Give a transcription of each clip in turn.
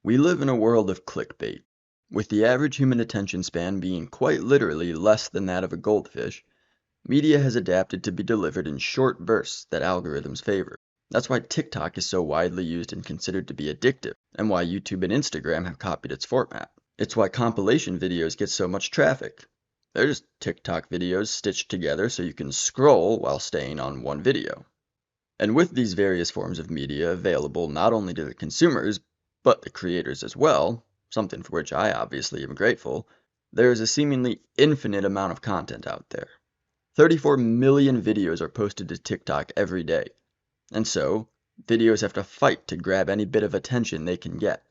We live in a world of clickbait. With the average human attention span being quite literally less than that of a goldfish, media has adapted to be delivered in short bursts that algorithms favor. That's why TikTok is so widely used and considered to be addictive, and why YouTube and Instagram have copied its format. It's why compilation videos get so much traffic. They're just TikTok videos stitched together so you can scroll while staying on one video. And with these various forms of media available not only to the consumers, but the creators as well, something for which I obviously am grateful, there is a seemingly infinite amount of content out there. 34 million videos are posted to TikTok every day, and so videos have to fight to grab any bit of attention they can get.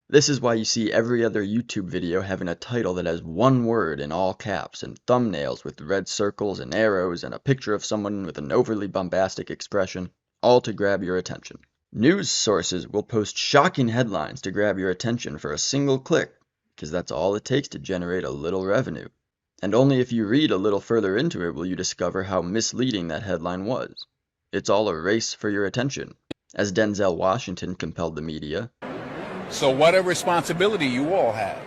This is why you see every other YouTube video having a title that has one word in all caps and thumbnails with red circles and arrows and a picture of someone with an overly bombastic expression, all to grab your attention. News sources will post shocking headlines to grab your attention for a single click, because that's all it takes to generate a little revenue. And only if you read a little further into it will you discover how misleading that headline was. It's all a race for your attention, as Denzel Washington compelled the media. So what a responsibility you all have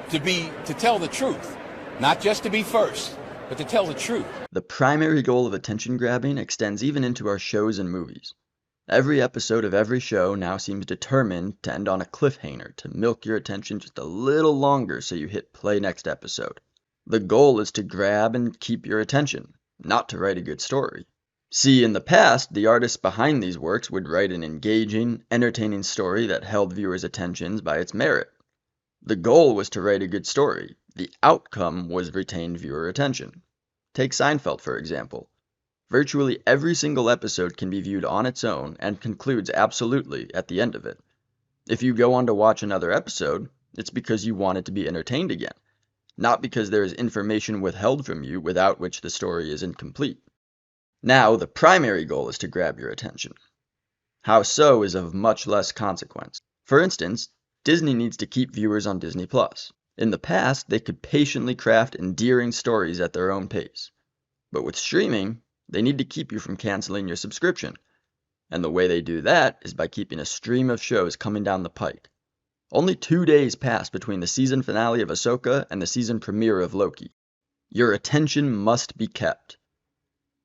to tell the truth, not just to be first, but to tell the truth. The primary goal of attention grabbing extends even into our shows and movies. Every episode of every show now seems determined to end on a cliffhanger to milk your attention just a little longer so you hit play next episode. The goal is to grab and keep your attention, not to write a good story. See, in the past, the artists behind these works would write an engaging, entertaining story that held viewers' attentions by its merit. The goal was to write a good story. The outcome was retained viewer attention. Take Seinfeld, for example. Virtually every single episode can be viewed on its own and concludes absolutely at the end of it. If you go on to watch another episode, it's because you wanted to be entertained again, not because there is information withheld from you without which the story is incomplete. Now, the primary goal is to grab your attention. How so is of much less consequence. For instance, Disney needs to keep viewers on Disney+. In the past, they could patiently craft endearing stories at their own pace. But with streaming, they need to keep you from canceling your subscription. And the way they do that is by keeping a stream of shows coming down the pike. Only 2 days passed between the season finale of Ahsoka and the season premiere of Loki. Your attention must be kept,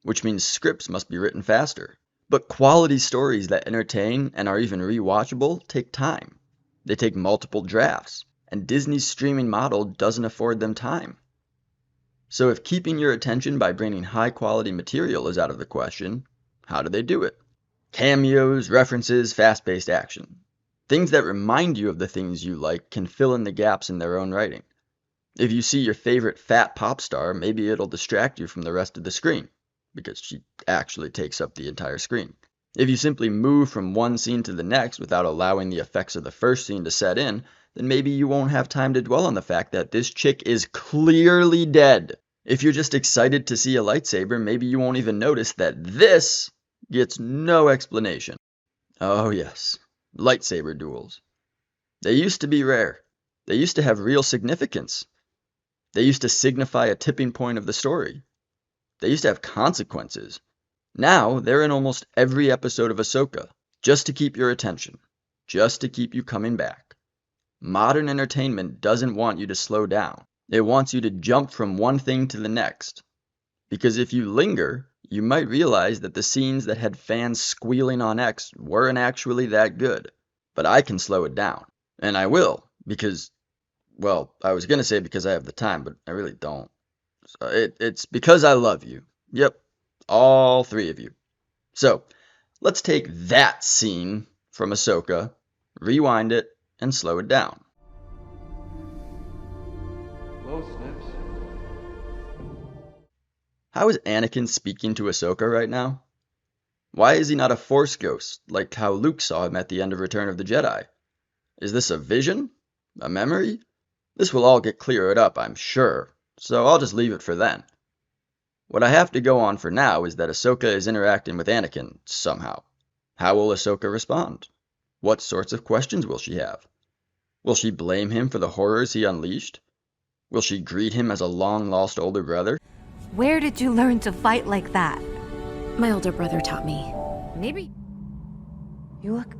which means scripts must be written faster. But quality stories that entertain and are even rewatchable take time. They take multiple drafts, and Disney's streaming model doesn't afford them time. So if keeping your attention by bringing high-quality material is out of the question, how do they do it? Cameos, references, fast-paced action. Things that remind you of the things you like can fill in the gaps in their own writing. If you see your favorite fat pop star, maybe it'll distract you from the rest of the screen, because she actually takes up the entire screen. If you simply move from one scene to the next without allowing the effects of the first scene to set in, then maybe you won't have time to dwell on the fact that this chick is clearly dead. If you're just excited to see a lightsaber, maybe you won't even notice that this gets no explanation. Oh yes, lightsaber duels. They used to be rare. They used to have real significance. They used to signify a tipping point of the story. They used to have consequences. Now, they're in almost every episode of Ahsoka, just to keep your attention, just to keep you coming back. Modern entertainment doesn't want you to slow down. It wants you to jump from one thing to the next. Because if you linger, you might realize that the scenes that had fans squealing on X weren't actually that good. But I can slow it down. And I will, because, well, I was going to say because I have the time, but I really don't. It's because I love you. Yep, all three of you. So, let's take that scene from Ahsoka, rewind it, and slow it down. Hello, Snips. How is Anakin speaking to Ahsoka right now? Why is he not a Force ghost, like how Luke saw him at the end of Return of the Jedi? Is this a vision? A memory? This will all get cleared up, I'm sure, so I'll just leave it for then. What I have to go on for now is that Ahsoka is interacting with Anakin somehow. How will Ahsoka respond? What sorts of questions will she have? Will she blame him for the horrors he unleashed? Will she greet him as a long-lost older brother? Where did you learn to fight like that? My older brother taught me. Maybe. You look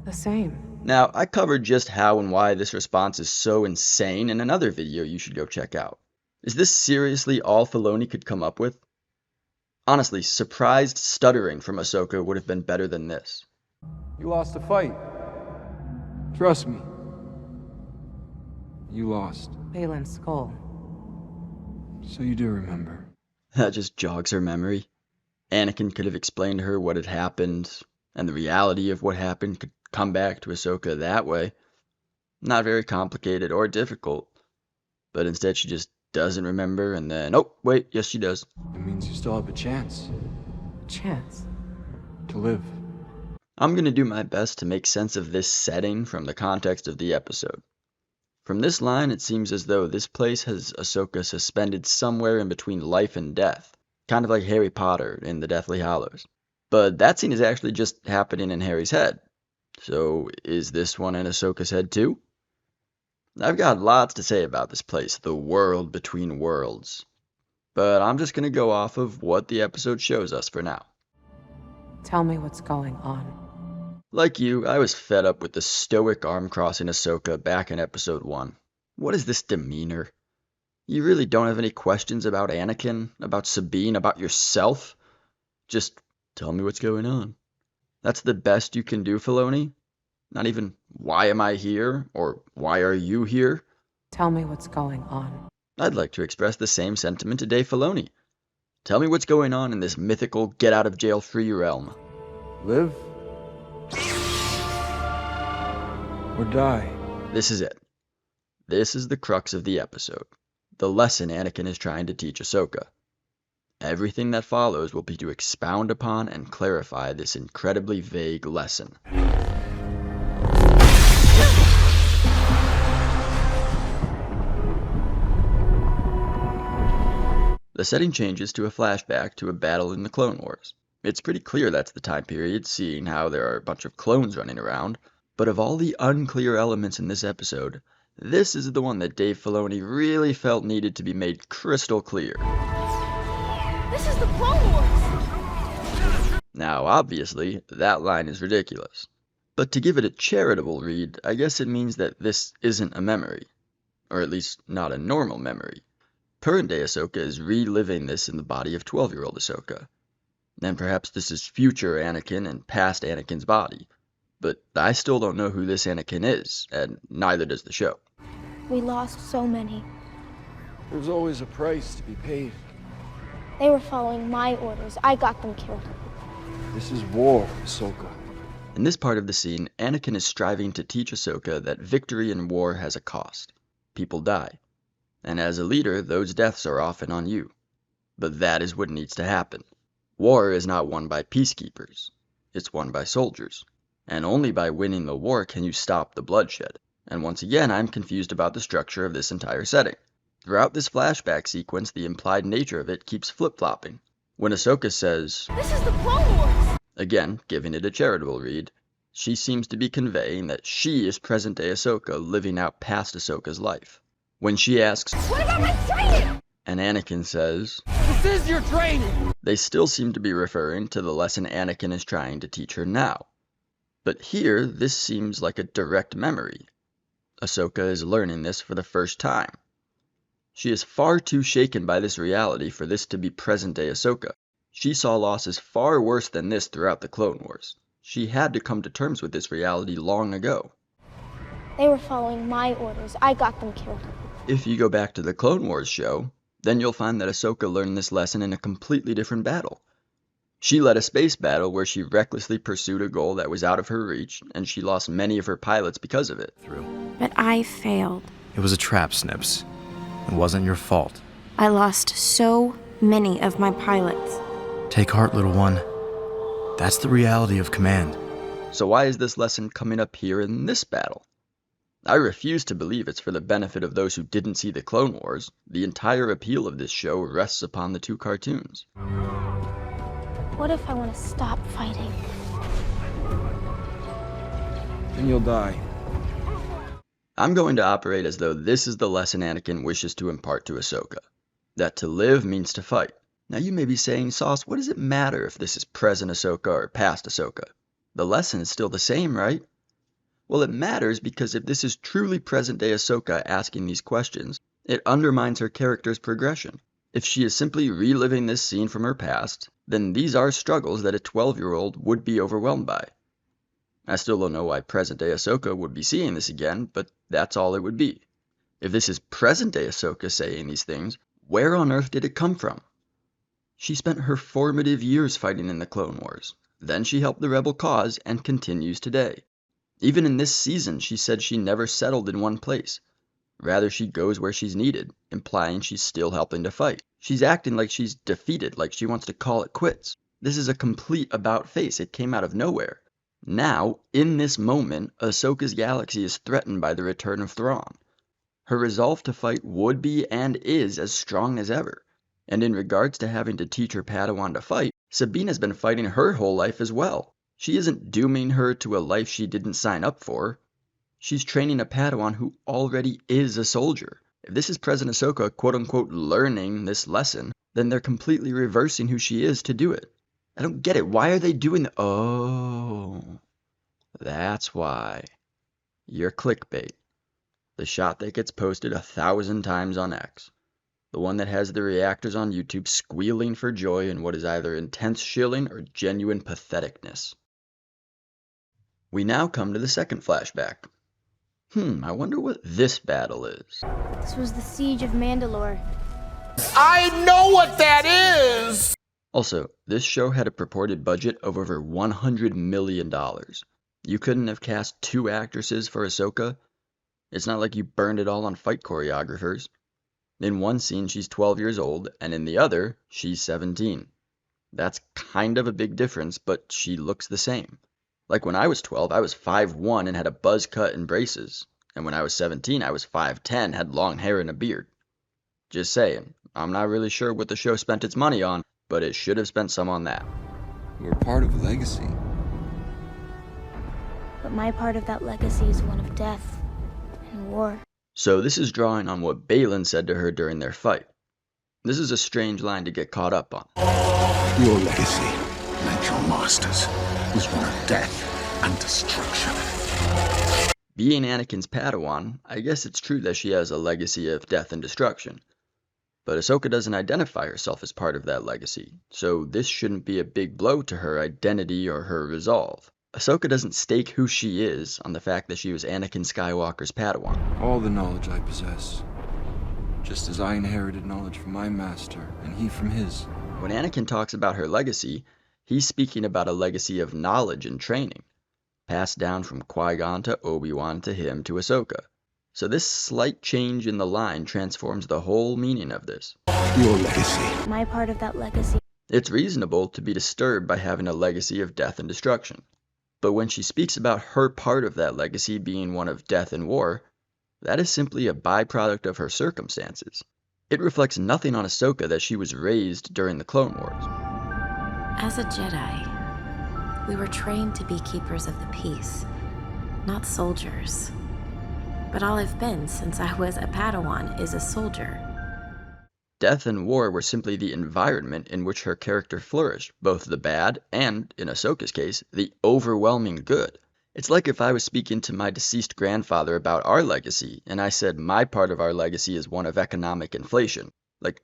the same. Now, I covered just how and why this response is so insane in another video you should go check out. Is this seriously all Filoni could come up with? Honestly, surprised stuttering from Ahsoka would have been better than this. You lost a fight. Trust me. You lost. Balin's skull. So you do remember. That just jogs her memory. Anakin could have explained to her what had happened, and the reality of what happened could come back to Ahsoka that way. Not very complicated or difficult. But instead she just doesn't remember, and then, oh, wait, yes she does. It means you still have a chance Chance. to live. I'm going to do my best to make sense of this setting from the context of the episode. From this line, it seems as though this place has Ahsoka suspended somewhere in between life and death, kind of like Harry Potter in the Deathly Hallows. But that scene is actually just happening in Harry's head. So is this one in Ahsoka's head too? I've got lots to say about this place, the world between worlds. But I'm just going to go off of what the episode shows us for now. Tell me what's going on. Like you, I was fed up with the stoic arm-crossing Ahsoka back in episode 1. What is this demeanor? You really don't have any questions about Anakin, about Sabine, about yourself? Just tell me what's going on. That's the best you can do, Filoni? Not even, why am I here? Or why are you here? Tell me what's going on. I'd like to express the same sentiment to Dave Filoni. Tell me what's going on in this mythical get-out-of-jail-free realm. Live or die. This is it. This is the crux of the episode. The lesson Anakin is trying to teach Ahsoka. Everything that follows will be to expound upon and clarify this incredibly vague lesson. The setting changes to a flashback to a battle in the Clone Wars. It's pretty clear that's the time period, seeing how there are a bunch of clones running around, but of all the unclear elements in this episode, this is the one that Dave Filoni really felt needed to be made crystal clear. This is the Clone Wars! Now, obviously, that line is ridiculous. But to give it a charitable read, I guess it means that this isn't a memory. Or at least, not a normal memory. Current-day Ahsoka is reliving this in the body of 12-year-old Ahsoka. And perhaps this is future Anakin and past Anakin's body. But I still don't know who this Anakin is, and neither does the show. We lost so many. There's always a price to be paid. They were following my orders. I got them killed. This is war, Ahsoka. In this part of the scene, Anakin is striving to teach Ahsoka that victory in war has a cost. People die. And as a leader, those deaths are often on you. But that is what needs to happen. War is not won by peacekeepers. It's won by soldiers. And only by winning the war can you stop the bloodshed. And once again, I'm confused about the structure of this entire setting. Throughout this flashback sequence, the implied nature of it keeps flip-flopping. When Ahsoka says, This is the Clone Wars! Again, giving it a charitable read, she seems to be conveying that she is present-day Ahsoka living out past Ahsoka's life. When she asks, What about my training? And Anakin says, This is your training! They still seem to be referring to the lesson Anakin is trying to teach her now. But here, this seems like a direct memory. Ahsoka is learning this for the first time. She is far too shaken by this reality for this to be present-day Ahsoka. She saw losses far worse than this throughout the Clone Wars. She had to come to terms with this reality long ago. They were following my orders. I got them killed. If you go back to the Clone Wars show, then you'll find that Ahsoka learned this lesson in a completely different battle. She led a space battle where she recklessly pursued a goal that was out of her reach, and she lost many of her pilots because of it. But I failed. It was a trap, Snips. It wasn't your fault. I lost so many of my pilots. Take heart, little one. That's the reality of command. So why is this lesson coming up here in this battle? I refuse to believe it's for the benefit of those who didn't see the Clone Wars. The entire appeal of this show rests upon the two cartoons. What if I want to stop fighting? Then you'll die. I'm going to operate as though this is the lesson Anakin wishes to impart to Ahsoka. That to live means to fight. Now you may be saying, Sauce, what does it matter if this is present Ahsoka or past Ahsoka? The lesson is still the same, right? Well, it matters because if this is truly present-day Ahsoka asking these questions, it undermines her character's progression. If she is simply reliving this scene from her past, then these are struggles that a 12-year-old would be overwhelmed by. I still don't know why present-day Ahsoka would be seeing this again, but that's all it would be. If this is present-day Ahsoka saying these things, where on earth did it come from? She spent her formative years fighting in the Clone Wars. Then she helped the Rebel cause and continues today. Even in this season, she said she never settled in one place. Rather, she goes where she's needed, implying she's still helping to fight. She's acting like she's defeated, like she wants to call it quits. This is a complete about-face. It came out of nowhere. Now, in this moment, Ahsoka's galaxy is threatened by the return of Thrawn. Her resolve to fight would be and is as strong as ever. And in regards to having to teach her Padawan to fight, Sabina's been fighting her whole life as well. She isn't dooming her to a life she didn't sign up for. She's training a Padawan who already is a soldier. If this is President Ahsoka quote-unquote learning this lesson, then they're completely reversing who she is to do it. I don't get it. Why are they doing that? Oh, that's why. You're clickbait. The shot that gets posted 1,000 times on X. The one that has the reactors on YouTube squealing for joy in what is either intense shilling or genuine patheticness. We now come to the second flashback. I wonder what this battle is. This was the siege of Mandalore. I know what that is! Also, this show had a purported budget of over $100 million. You couldn't have cast 2 actresses for Ahsoka. It's not like you burned it all on fight choreographers. In one scene, she's 12 years old, and in the other, she's 17. That's kind of a big difference, but she looks the same. Like when I was 12, I was 5'1" and had a buzz cut and braces. And when I was 17, I was 5'10", had long hair and a beard. Just saying, I'm not really sure what the show spent its money on, but it should have spent some on that. We're part of a legacy. But my part of that legacy is one of death and war. So this is drawing on what Baylan said to her during their fight. This is a strange line to get caught up on. Your legacy, like your master's, was one of death and destruction. Being Anakin's Padawan, I guess it's true that she has a legacy of death and destruction. But Ahsoka doesn't identify herself as part of that legacy, so this shouldn't be a big blow to her identity or her resolve. Ahsoka doesn't stake who she is on the fact that she was Anakin Skywalker's Padawan. All the knowledge I possess, just as I inherited knowledge from my master and he from his. When Anakin talks about her legacy, he's speaking about a legacy of knowledge and training, passed down from Qui-Gon to Obi-Wan to him to Ahsoka. So this slight change in the line transforms the whole meaning of this. Your legacy. My part of that legacy. It's reasonable to be disturbed by having a legacy of death and destruction. But when she speaks about her part of that legacy being one of death and war, that is simply a byproduct of her circumstances. It reflects nothing on Ahsoka that she was raised during the Clone Wars. As a Jedi, we were trained to be keepers of the peace, not soldiers. But all I've been since I was a Padawan is a soldier. Death and war were simply the environment in which her character flourished, both the bad and, in Ahsoka's case, the overwhelming good. It's like if I was speaking to my deceased grandfather about our legacy, and I said my part of our legacy is one of economic inflation. Like,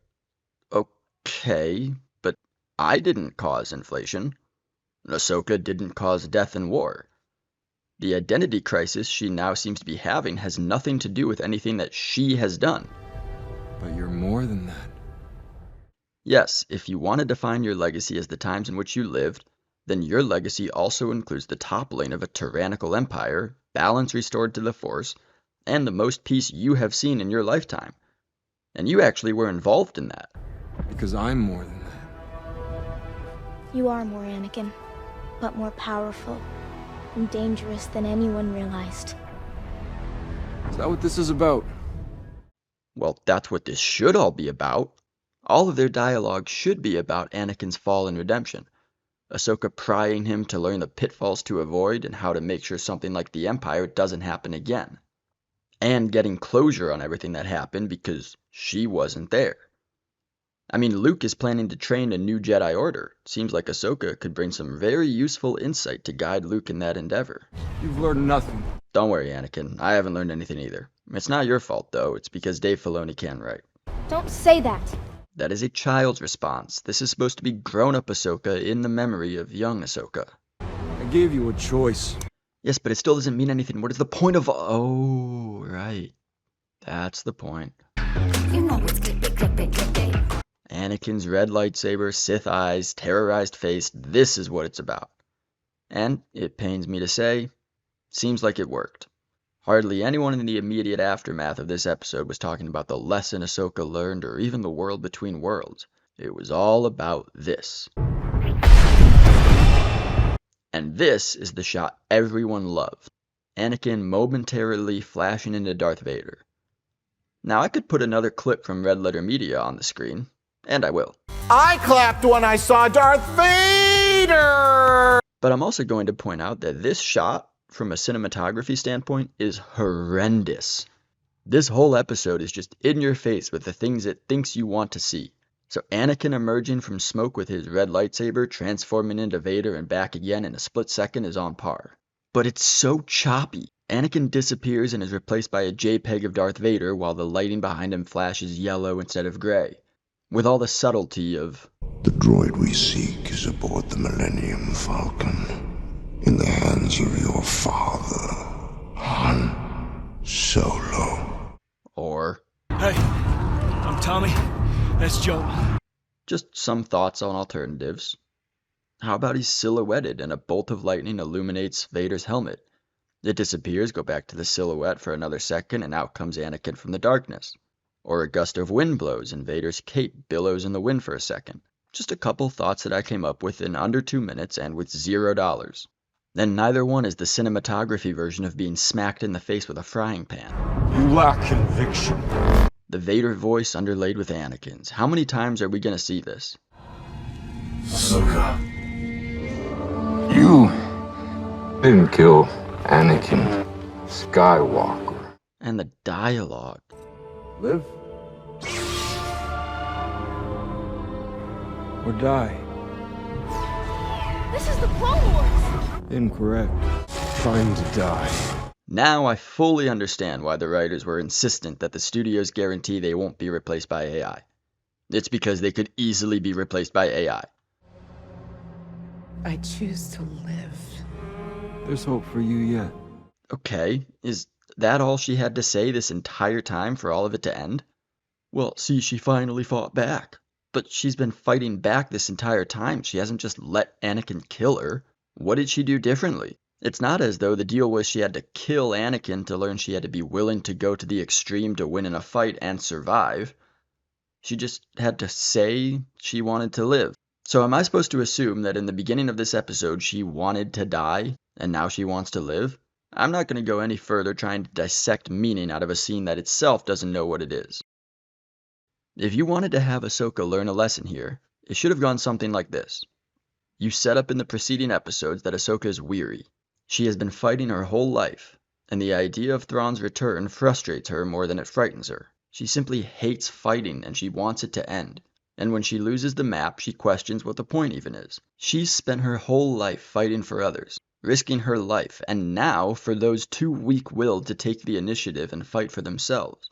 okay, but I didn't cause inflation. Ahsoka didn't cause death and war. The identity crisis she now seems to be having has nothing to do with anything that she has done. But you're more than that. Yes, if you want to define your legacy as the times in which you lived, then your legacy also includes the toppling of a tyrannical empire, balance restored to the Force, and the most peace you have seen in your lifetime. And you actually were involved in that. Because I'm more than that. You are more, Anakin, but more powerful and dangerous than anyone realized. Is that what this is about? Well, that's what this should all be about. All of their dialogue should be about Anakin's fall and redemption. Ahsoka prying him to learn the pitfalls to avoid and how to make sure something like the Empire doesn't happen again. And getting closure on everything that happened because she wasn't there. I mean, Luke is planning to train a new Jedi Order. Seems like Ahsoka could bring some very useful insight to guide Luke in that endeavor. You've learned nothing. Don't worry, Anakin. I haven't learned anything either. It's not your fault, though. It's because Dave Filoni can't write. Don't say that. That is a child's response. This is supposed to be grown-up Ahsoka in the memory of young Ahsoka. I gave you a choice. Yes, but it still doesn't mean anything. What is the point of... Oh, right. That's the point. Anakin's red lightsaber, Sith eyes, terrorized face, this is what it's about. And, it pains me to say, seems like it worked. Hardly anyone in the immediate aftermath of this episode was talking about the lesson Ahsoka learned or even the world between worlds. It was all about this. And this is the shot everyone loved. Anakin momentarily flashing into Darth Vader. Now I could put another clip from Red Letter Media on the screen, and I will. I clapped when I saw Darth Vader! But I'm also going to point out that this shot, from a cinematography standpoint, is horrendous. This whole episode is just in your face with the things it thinks you want to see. So Anakin emerging from smoke with his red lightsaber, transforming into Vader and back again in a split second is on par. But it's so choppy. Anakin disappears and is replaced by a JPEG of Darth Vader while the lighting behind him flashes yellow instead of gray. With all the subtlety of... The droid we seek is aboard the Millennium Falcon, in the hands of your father, Han Solo. Or... Hey, I'm Tommy. That's Joe. Just some thoughts on alternatives. How about he's silhouetted and a bolt of lightning illuminates Vader's helmet? It disappears, go back to the silhouette for another second, and out comes Anakin from the darkness. Or a gust of wind blows and Vader's cape billows in the wind for a second. Just a couple thoughts that I came up with in under 2 minutes and with $0. And neither one is the cinematography version of being smacked in the face with a frying pan. You lack conviction. The Vader voice underlaid with Anakin's. How many times are we going to see this? Ahsoka. You didn't kill Anakin Skywalker. And the dialogue. Live or die. This is the Clone Wars! Incorrect. Trying to die. Now I fully understand why the writers were insistent that the studios guarantee they won't be replaced by AI. It's because they could easily be replaced by AI. I choose to live. There's hope for you yet. Okay, is that all she had to say this entire time for all of it to end? Well, see, she finally fought back. But she's been fighting back this entire time. She hasn't just let Anakin kill her. What did she do differently? It's not as though the deal was she had to kill Anakin to learn she had to be willing to go to the extreme to win in a fight and survive. She just had to say she wanted to live. So am I supposed to assume that in the beginning of this episode she wanted to die, and now she wants to live? I'm not going to go any further trying to dissect meaning out of a scene that itself doesn't know what it is. If you wanted to have Ahsoka learn a lesson here, it should have gone something like this. You set up in the preceding episodes that Ahsoka is weary. She has been fighting her whole life, and the idea of Thrawn's return frustrates her more than it frightens her. She simply hates fighting and she wants it to end. And when she loses the map, she questions what the point even is. She's spent her whole life fighting for others, risking her life, and now for those too weak-willed to take the initiative and fight for themselves.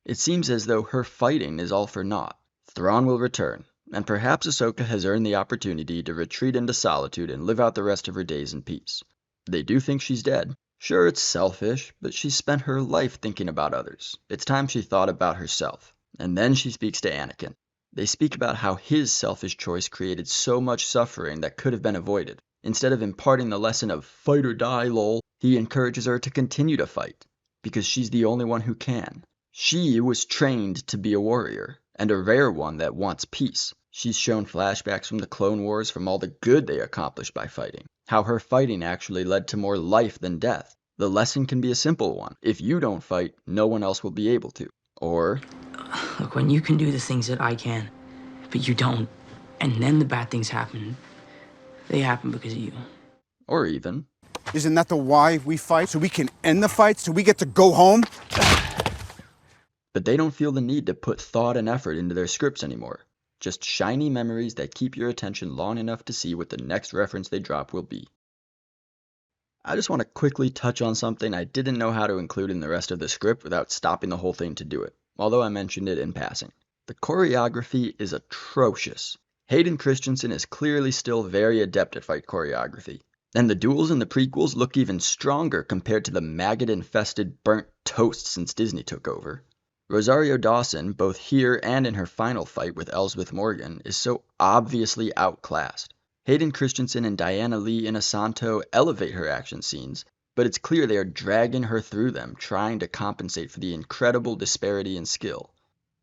It seems as though her fighting is all for naught. Thrawn will return, and perhaps Ahsoka has earned the opportunity to retreat into solitude and live out the rest of her days in peace. They do think she's dead. Sure, it's selfish, but she's spent her life thinking about others. It's time she thought about herself. And then she speaks to Anakin. They speak about how his selfish choice created so much suffering that could have been avoided. Instead of imparting the lesson of fight or die, lol, he encourages her to continue to fight, because she's the only one who can. She was trained to be a warrior, and a rare one that wants peace. She's shown flashbacks from the Clone Wars from all the good they accomplished by fighting. How her fighting actually led to more life than death. The lesson can be a simple one. If you don't fight, no one else will be able to. Or... Look, when you can do the things that I can, but you don't, and then the bad things happen, they happen because of you. Or even... Isn't that the why we fight? So we can end the fight? So we get to go home? But they don't feel the need to put thought and effort into their scripts anymore. just shiny memories that keep your attention long enough to see what the next reference they drop will be. I just want to quickly touch on something I didn't know how to include in the rest of the script without stopping the whole thing to do it, although I mentioned it in passing. The choreography is atrocious. Hayden Christensen is clearly still very adept at fight choreography, and the duels in the prequels look even stronger compared to the maggot-infested burnt toast since Disney took over. Rosario Dawson, both here and in her final fight with Elsbeth Morgan, is so obviously outclassed. Hayden Christensen and Diana Lee Inosanto elevate her action scenes, but it's clear they are dragging her through them, trying to compensate for the incredible disparity in skill.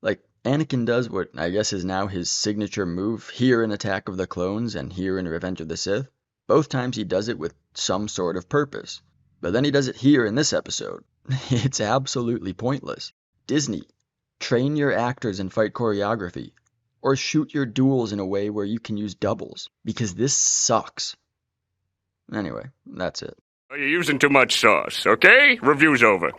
Like, Anakin does what I guess is now his signature move here in Attack of the Clones and here in Revenge of the Sith. Both times he does it with some sort of purpose. But then he does it here in this episode. It's absolutely pointless. Disney, train your actors in fight choreography. Or shoot your duels in a way where you can use doubles, because this sucks. Anyway, that's it. You're using too much sauce, okay? Review's over.